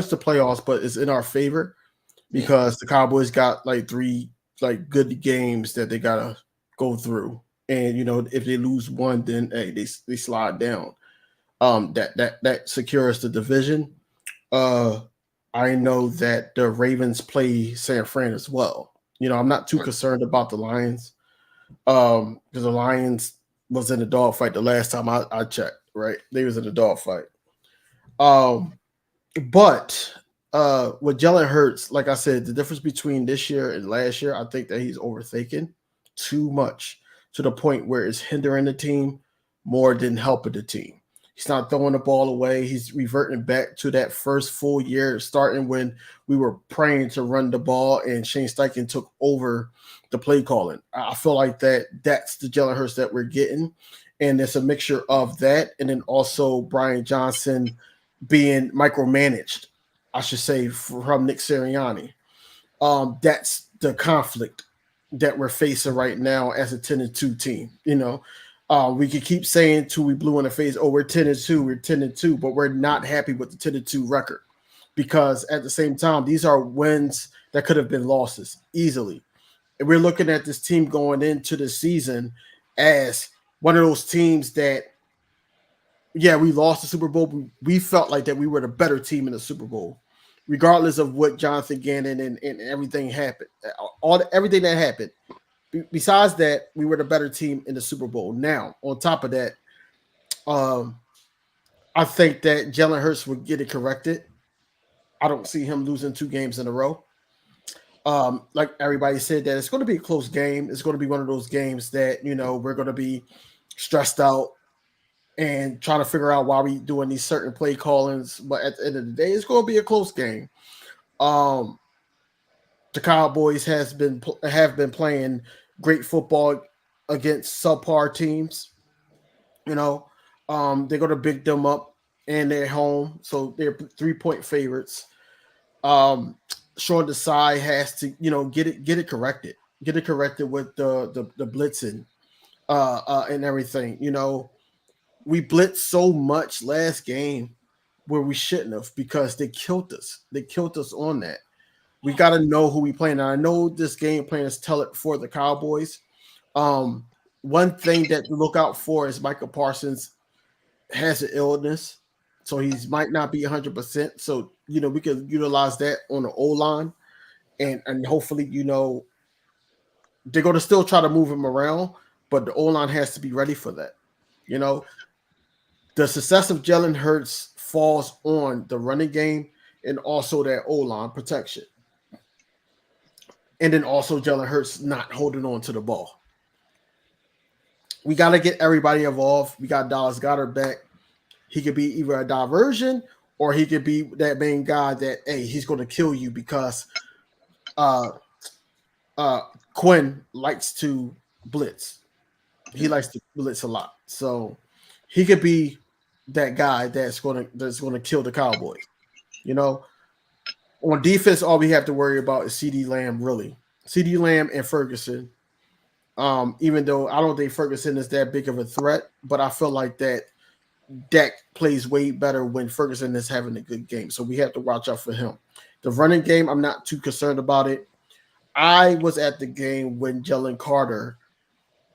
the playoffs, but it's in our favor because the Cowboys got like 3 like good games that they gotta go through, and if they lose one, then hey, they slide down. That secures the division. I know that the Ravens play San Fran as well. I'm not too concerned about the Lions because the Lions was in a dogfight the last time I checked. Right, they was in a dogfight. But with Jalen Hurts, like I said, the difference between this year and last year, I think that he's overthinking too much to the point where it's hindering the team more than helping the team. He's not throwing the ball away. He's reverting back to that first full year, starting when we were praying to run the ball and Shane Steichen took over the play calling. I feel like that's the Jalen Hurts that we're getting. And it's a mixture of that and then also Brian Johnson being micromanaged, I should say, from Nick Sirianni. That's the conflict that we're facing right now as a 10-2 team. We could keep saying till we blue in the face, we're 10-2, we're 10-2, but we're not happy with the 10-2 record because at the same time, these are wins that could have been losses easily. And we're looking at this team going into the season as one of those teams that, yeah, we lost the Super Bowl, but we felt like that we were the better team in the Super Bowl, regardless of what Jonathan Gannon and everything happened, everything that happened. Besides that, we were the better team in the Super Bowl. Now, on top of that, I think that Jalen Hurts will get it corrected. I don't see him losing 2 games in a row. Like everybody said, that it's going to be a close game. It's going to be one of those games that, we're going to be stressed out and trying to figure out why we doing these certain play callings. But at the end of the day, it's going to be a close game. The Cowboys have been playing great football against subpar teams. They're going to big them up and they're home, so they're 3-point favorites. Sean Desai has to, get it corrected. Get it corrected with the blitzing and everything. We blitzed so much last game where we shouldn't have because they killed us. They killed us on that. We got to know who we playing. Now, I know this game plan is tell it for the Cowboys. One thing that to look out for is Michael Parsons has an illness, so he might not be 100%. So, we can utilize that on the O-line, and hopefully, they're going to still try to move him around, but the O-line has to be ready for that. The success of Jalen Hurts falls on the running game and also that O-line protection. And then also Jalen Hurts not holding on to the ball. We got to get everybody involved. We got Dallas Goedert back. He could be either a diversion or he could be that main guy that, hey, he's going to kill you because Quinn likes to blitz. He likes to blitz a lot. So he could be that guy that's going to kill the Cowboys. On defense, all we have to worry about is CeeDee Lamb, really. CeeDee Lamb and Ferguson. Even though I don't think Ferguson is that big of a threat, but I feel like that Dak plays way better when Ferguson is having a good game. So we have to watch out for him. The running game, I'm not too concerned about it. I was at the game when Jalen Carter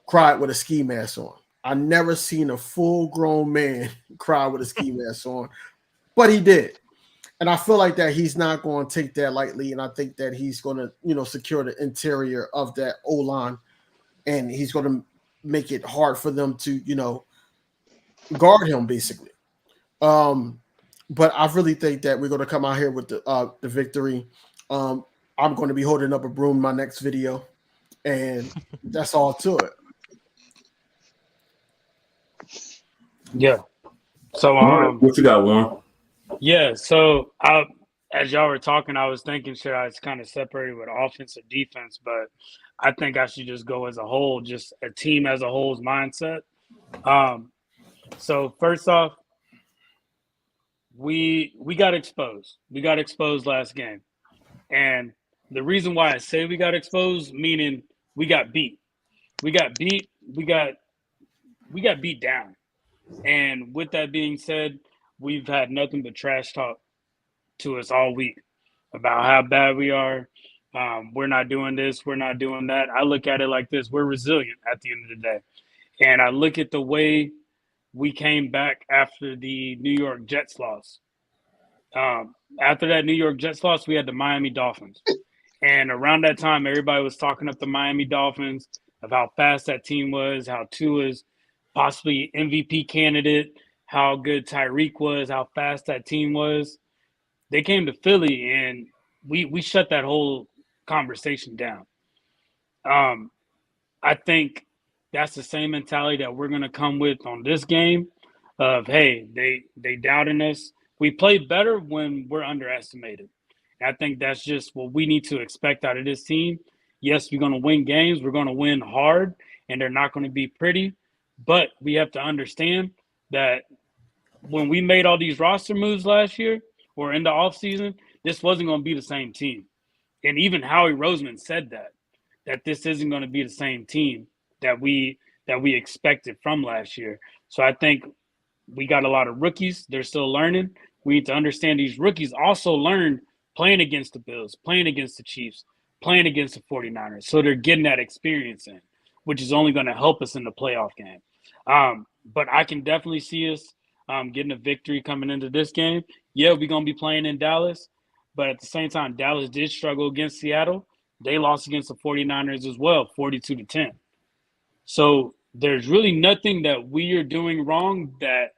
cried with a ski mask on. I never seen a full-grown man cry with a ski mask on, but he did. And I feel like that he's not going to take that lightly, and I think that he's going to, secure the interior of that O-line, and he's going to make it hard for them to, guard him, basically. But I really think that we're going to come out here with the victory. I'm going to be holding up a broom in my next video, and that's all to it. Yeah. So, what you got, Warren? Yeah, so as y'all were talking, I was thinking, should I kind of separate it with offense or defense? But I think I should just go as a whole, just a team as a whole's mindset. So first off, we got exposed. We got exposed last game, and the reason why I say we got exposed, meaning we got beat. We got beat. We got beat down. And with that being said, we've had nothing but trash talk to us all week about how bad we are. We're not doing this. We're not doing that. I look at it like this. We're resilient at the end of the day. And I look at the way we came back after the New York Jets loss. After that New York Jets loss, we had the Miami Dolphins. And around that time, everybody was talking up the Miami Dolphins of how fast that team was, how Tua's possibly MVP candidate, how good Tyreek was, how fast that team was. They came to Philly, and we shut that whole conversation down. I think that's the same mentality that we're going to come with on this game. of, hey, they doubting us. We play better when we're underestimated. And I think that's just what we need to expect out of this team. Yes, we're going to win games. We're going to win hard, and they're not going to be pretty. But we have to understand that when we made all these roster moves last year or in the offseason, this wasn't going to be the same team. And even Howie Roseman said that this isn't going to be the same team that we expected from last year. So I think we got a lot of rookies. They're still learning. We need to understand these rookies also learned playing against the Bills, playing against the Chiefs, playing against the 49ers. So they're getting that experience in, which is only going to help us in the playoff game. But I can definitely see us getting a victory coming into this game. Yeah, we're going to be playing in Dallas. But at the same time, Dallas did struggle against Seattle. They lost against the 49ers as well, 42-10. So there's really nothing that we are doing wrong that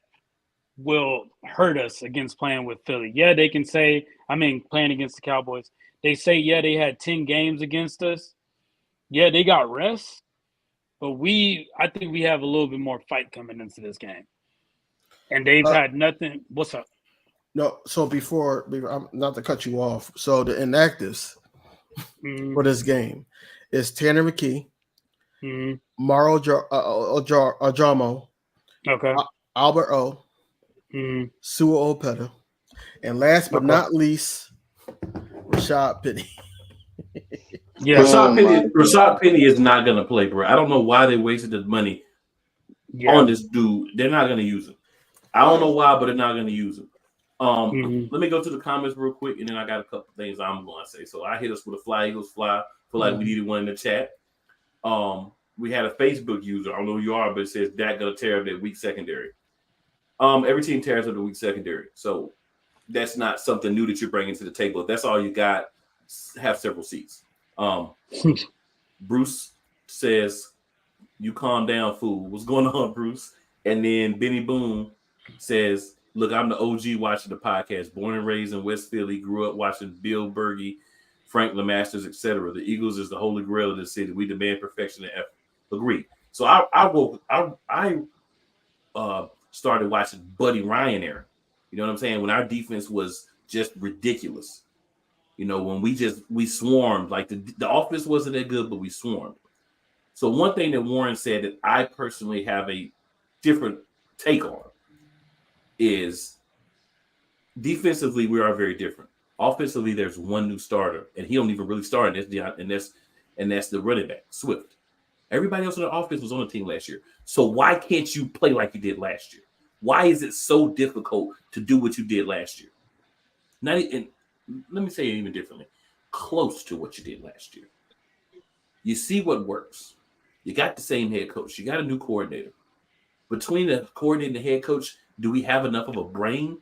will hurt us against playing with Philly. Yeah, they can say, playing against the Cowboys. They say, yeah, they had 10 games against us. Yeah, they got rest. But I think we have a little bit more fight coming into this game. And they've had nothing. What's up? No, so before not to cut you off. So the inactives for this game is Tanner McKee, Maro Ajamo, okay, Albert O, Sua Opeta, and last but not least, Rashad Penny. Yeah, Rashad Penny is not going to play, bro. I don't know why they wasted the money on this dude. They're not going to use him. I don't know why, but they're not going to use him. Let me go to the comments real quick, and then I got a couple things I'm going to say. So I hit us with a Fly Eagles Fly. Feel like we needed one in the chat. We had a Facebook user. I don't know who you are, but it says Dak going to tear up that weak secondary. Every team tears up the weak secondary. So that's not something new that you're bringing to the table. If that's all you got, have several seats. Bruce says, "You calm down, fool." What's going on, Bruce? And then Benny Boone says, "Look, I'm the OG watching the podcast. Born and raised in West Philly, grew up watching Bill Berge, Frank LeMasters, etc. The Eagles is the holy grail of the city. We demand perfection and effort." Agreed. So I started watching Buddy Ryan era. You know what I'm saying? When our defense was just ridiculous. You know, when we swarmed, like the offense wasn't that good, but we swarmed. So one thing that Warren said that I personally have a different take on is defensively, we are very different. Offensively, there's one new starter, and he don't even really start, and that's the running back, Swift. Everybody else on the offense was on the team last year. So why can't you play like you did last year? Why is it so difficult to do what you did last year? Let me say it even differently. Close to what you did last year. You see what works. You got the same head coach. You got a new coordinator. Between the coordinator and the head coach, do we have enough of a brain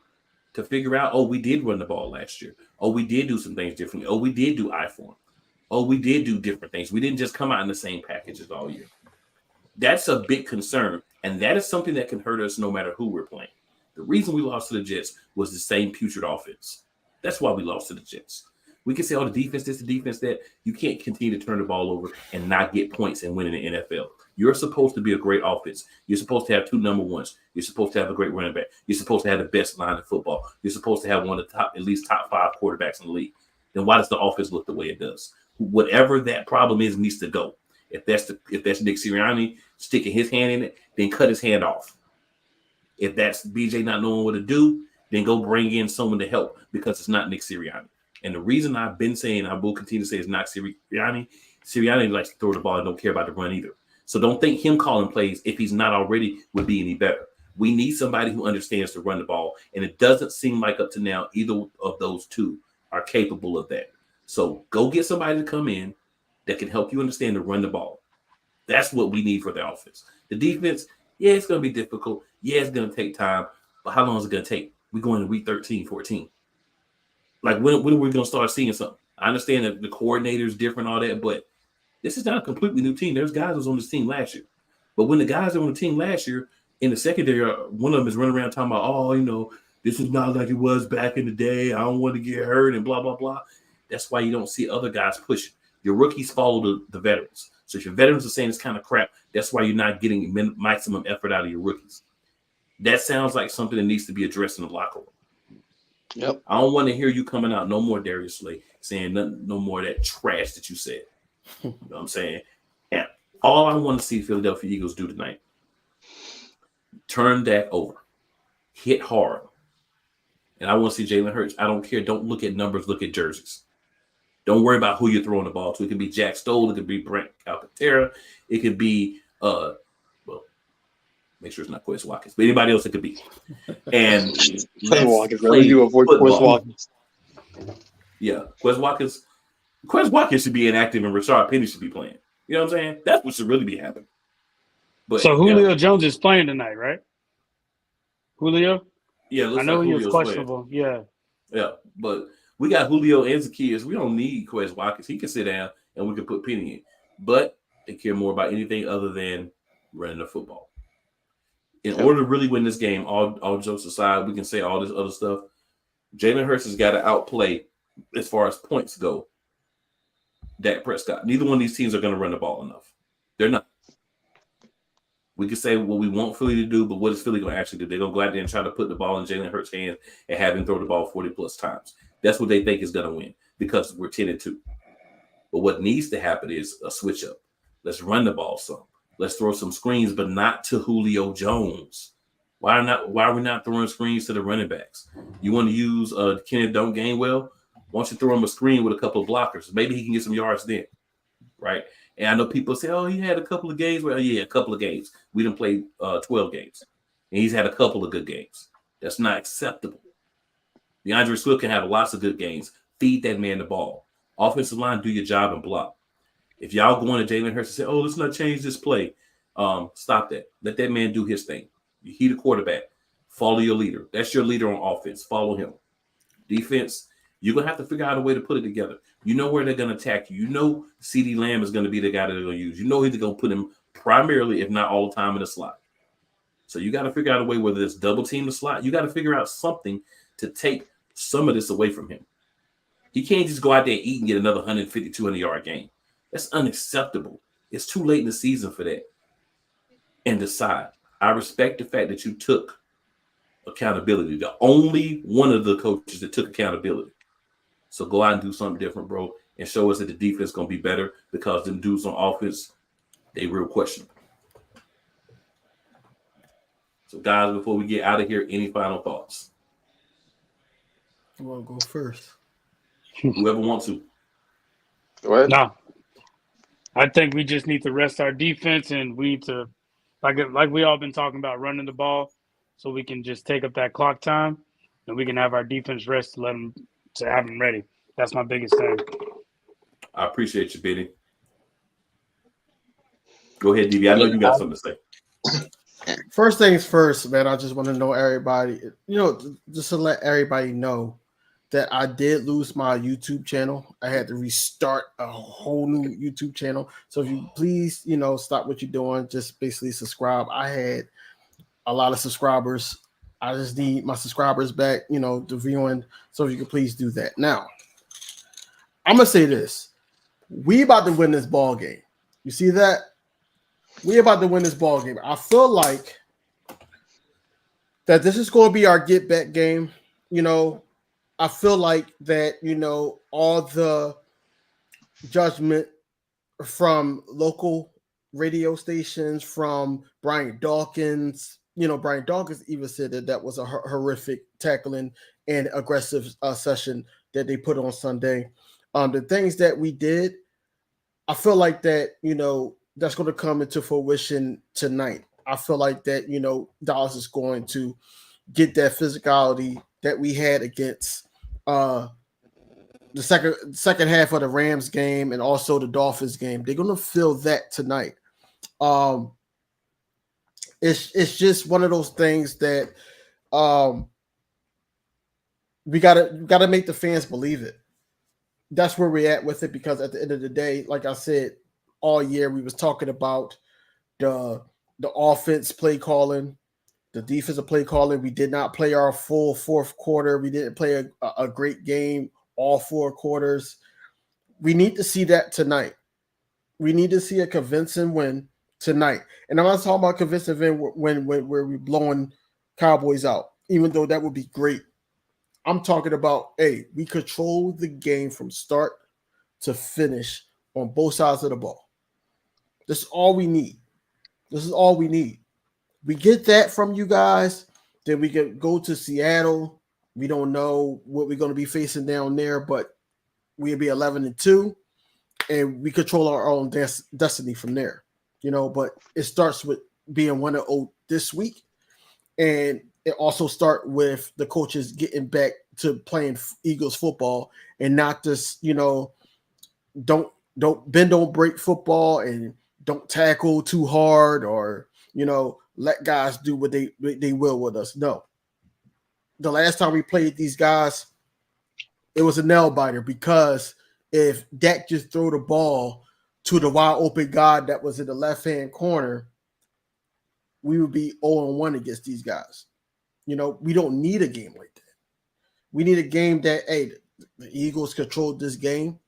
to figure out, oh, we did run the ball last year. Oh, we did do some things differently. Oh, we did do I-form. Oh, we did do different things. We didn't just come out in the same packages all year. That's a big concern, and that is something that can hurt us no matter who we're playing. The reason we lost to the Jets was the same putrid offense. That's why we lost to the Jets. We can say, oh, the defense, this, the defense, that. You can't continue to turn the ball over and not get points and win in the NFL. You're supposed to be a great offense. You're supposed to have 2 number ones. You're supposed to have a great running back. You're supposed to have the best line in football. You're supposed to have one of the at least top 5 quarterbacks in the league. Then why does the offense look the way it does? Whatever that problem is needs to go. If that's Nick Sirianni sticking his hand in it, then cut his hand off. If that's BJ not knowing what to do, then go bring in someone to help, because it's not Nick Sirianni. And the reason I've been saying, I will continue to say, it's not Sirianni. Sirianni likes to throw the ball and don't care about the run either. So don't think him calling plays, if he's not already, would be any better. We need somebody who understands to run the ball, and it doesn't seem like up to now either of those two are capable of that. So go get somebody to come in that can help you understand to run the ball. That's what we need for the offense. The defense, yeah, it's going to be difficult. Yeah, it's going to take time. But how long is it going to take? We're going to week 13, 14. Like, when are we going to start seeing something? I understand that the coordinator is different, all that, but this is not a completely new team. There's guys who was on this team last year. But when the guys that were on the team last year, in the secondary, one of them is running around talking about, oh, you know, this is not like it was back in the day. I don't want to get hurt and blah, blah, blah. That's why you don't see other guys pushing. Your rookies follow the veterans. So if your veterans are saying it's kind of crap, that's why you're not getting maximum effort out of your rookies. That sounds like something that needs to be addressed in the locker room. Yep. I don't want to hear you coming out no more, Darius Slay, saying nothing, no more of that trash that you said. You know what I'm saying? And all I want to see Philadelphia Eagles do tonight, turn that over, hit hard. And I want to see Jalen Hurts. I don't care. Don't look at numbers. Look at jerseys. Don't worry about who you're throwing the ball to. It could be Jack Stoll. It could be Brent Calcaterra. It could be, well, make sure it's not Quez Watkins, but anybody else it could be. And Quez Watkins. You avoid Quez Watkins. Yeah, Quez Watkins. Quez Watkins should be inactive, and Rashard Penny should be playing. You know what I'm saying? That's what should really be happening. But so Julio Jones is playing tonight, right? Julio. Yeah, I know like he Julio's was questionable. Playing. Yeah, but we got Julio and Zacchaeus. We don't need Quez Watkins. He can sit down and we can put Penny in. But they care more about anything other than running the football. In order to really win this game, all jokes aside, we can say all this other stuff. Jalen Hurts has got to outplay as far as points go Dak Prescott. Neither one of these teams are going to run the ball enough. They're not. We can say what we want Philly to do, but what is Philly going to actually do? They're going to go out there and try to put the ball in Jalen Hurts' hands and have him throw the ball 40-plus times. That's what they think is going to win because we're 10-2. But what needs to happen is a switch up. Let's run the ball some. Let's throw some screens, but not to Julio Jones. Why are we not throwing screens to the running backs? You want to use Kenneth Don't Gainwell? Why don't you throw him a screen with a couple of blockers? Maybe he can get some yards then, right? And I know people say, oh, he had a couple of games. Well, yeah, a couple of games. We didn't play 12 games. And he's had a couple of good games. That's not acceptable. DeAndre Swift can have lots of good games. Feed that man the ball. Offensive line, do your job and block. If y'all go on to Jalen Hurts and say, oh, let's not change this play, stop that. Let that man do his thing. He the quarterback. Follow your leader. That's your leader on offense. Follow him. Defense, you're going to have to figure out a way to put it together. You know where they're going to attack you. You know CeeDee Lamb is going to be the guy that they're going to use. You know he's going to put him primarily, if not all the time, in the slot. So you got to figure out a way, whether it's double team the slot, you got to figure out something to take some of this away from him. He can't just go out there and eat and get another 150, 200-yard game. That's unacceptable. It's too late in the season for that. And decide. I respect the fact that you took accountability. The only one of the coaches that took accountability. So go out and do something different, bro, and show us that the defense is going to be better because them dudes on offense, they real questionable. So, guys, before we get out of here, any final thoughts? I want to go first. Whoever wants to. Go ahead. No. I think we just need to rest our defense, and we need to, like we all been talking about, running the ball so we can just take up that clock time, and we can have our defense rest to have them ready. That's my biggest thing. I appreciate you, Benny. Go ahead, DB. I know you got something to say. First things first, man. I just want to know everybody, just to let everybody know that I did lose my YouTube channel. I had to restart a whole new YouTube channel. So if you please, stop what you're doing, just basically subscribe. I had a lot of subscribers. I just need my subscribers back, the viewing. So if you could please do that. Now, I'm going to say this. We about to win this ball game. You see that? We about to win this ball game. I feel like that this is going to be our get back game. I feel like that, all the judgment from local radio stations, from Brian Dawkins, Brian Dawkins even said that was a horrific tackling and aggressive session that they put on Sunday. The things that we did, I feel like that, that's going to come into fruition tonight. I feel like that, Dallas is going to get that physicality that we had against the second half of the Rams game and also the Dolphins game. They're going to feel that tonight. It's just one of those things that we gotta make the fans believe it. That's where we're at with it, because at the end of the day, like I said, all year we was talking about the offense play calling, the defensive play calling. We did not play our full fourth quarter. We didn't play a great game all four quarters. We need to see that tonight. We need to see a convincing win tonight. And I'm not talking about convincing win when we're blowing Cowboys out, even though that would be great. I'm talking about, hey, we control the game from start to finish on both sides of the ball. This is all we need. This is all we need. We get that from you guys, then we can go to Seattle. We don't know what we're going to be facing down there, but we'll be 11-2, and we control our own destiny from there. But it starts with being 1-0 this week, and it also start with the coaches getting back to playing Eagles football and not just, don't break football and don't tackle too hard or, let guys do what they will with us. No. The last time we played these guys, it was a nail biter because if Dak just threw the ball to the wide open guy that was in the left-hand corner, we would be 0-1 against these guys. We don't need a game like that. We need a game that, hey, the Eagles controlled this game.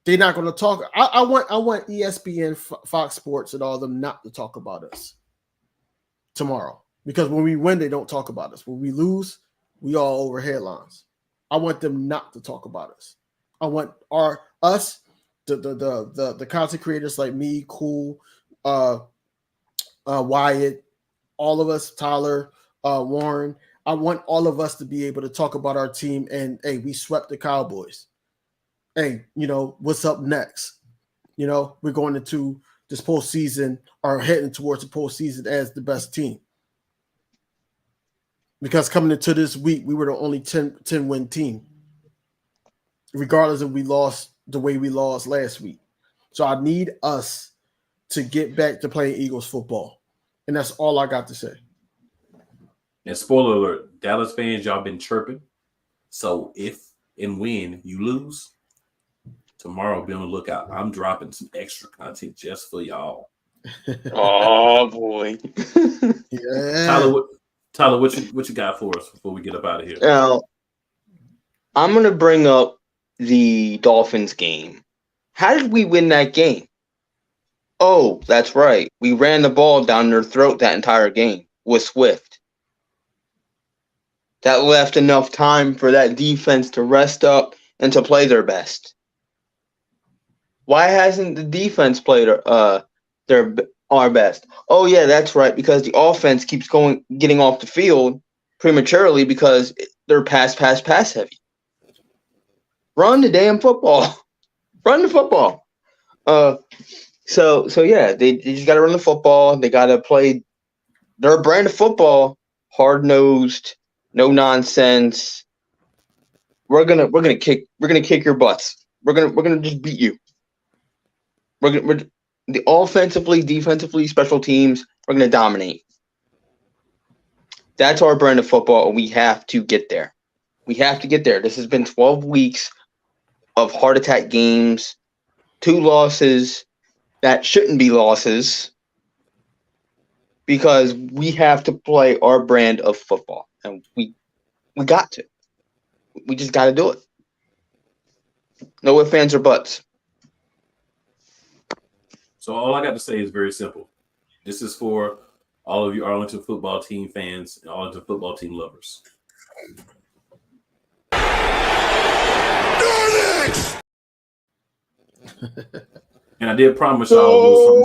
They're not going to talk. I want ESPN, Fox Sports, and all of them not to talk about us tomorrow, because when we win, they don't talk about us. When we lose, we all over headlines. I want them not to talk about us. I want us, the content creators like me, Cool, Wyatt, all of us, Tyler, Warren. I want all of us to be able to talk about our team and, hey, we swept the Cowboys. Hey, what's up next? We're going into this postseason or heading towards the postseason as the best team. Because coming into this week, we were the only 10-win team, regardless if we lost the way we lost last week. So I need us to get back to playing Eagles football. And that's all I got to say. And spoiler alert, Dallas fans, y'all been chirping. So if and when you lose, tomorrow be on the lookout. I'm dropping some extra content just for y'all. Oh boy. Yeah. Tyler, what you got for us before we get up out of here? Now, I'm going to bring up the Dolphins game. How did we win that game? Oh, that's right. We ran the ball down their throat that entire game with Swift. That left enough time for that defense to rest up and to play their best. Why hasn't the defense played our best? Oh yeah, that's right, because the offense keeps getting off the field prematurely because they're pass heavy. Run the damn football. Run the football. So yeah, they just got to run the football. They got to play their brand of football, hard-nosed, no nonsense. We're gonna kick your butts. We're gonna just beat you. We're the offensively, defensively, special teams. We're gonna dominate. That's our brand of football, and we have to get there. We have to get there. This has been 12 weeks of heart attack games, 2 losses that shouldn't be losses, because we have to play our brand of football, and we got to. We just got to do it. No ifs, ands, or buts. So all I got to say is very simple. This is for all of you Arlington football team fans and Arlington football team lovers. And I did promise y'all a little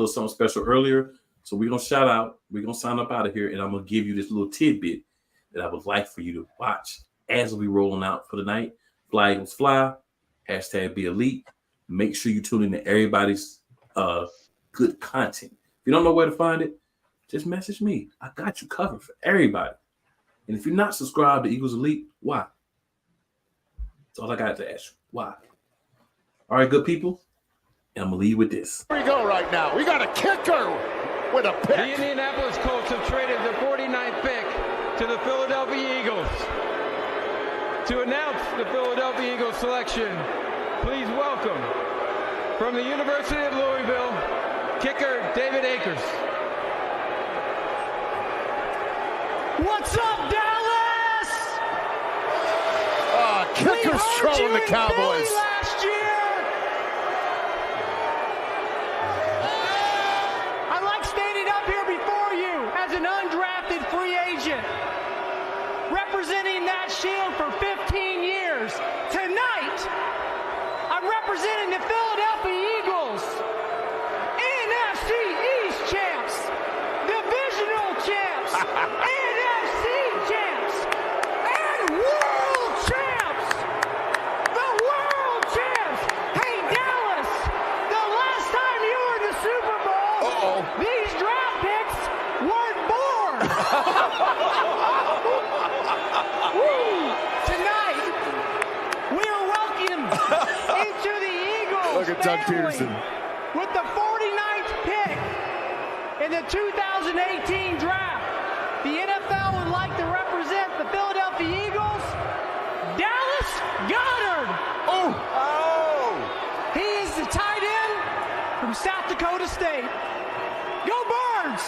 something special earlier. So we're going to shout out. We're going to sign up out of here, and I'm going to give you this little tidbit that I would like for you to watch as we rolling out for the night. Fly Eagles Fly, #BeElite. Make sure you tune in to everybody's good content. If you don't know where to find it, just message me. I got you covered for everybody. And if you're not subscribed to Eagles Elite, why? That's all I got to ask you. Why? All right, good people. And I'm going to leave with this. Here we go right now. We got a kicker with a pick. The Indianapolis Colts have traded the 49th pick to the Philadelphia Eagles. To announce the Philadelphia Eagles selection, please welcome, from the University of Louisville, kicker David Akers. What's up, Dallas? Kicker's trolling the Cowboys. Last year. I like standing up here before you into the Eagles. Look at Doug family. Peterson. With the 49th pick in the 2018 draft, the NFL would like to represent the Philadelphia Eagles, Dallas Goedert. Oh! He is the tight end from South Dakota State. Go Birds!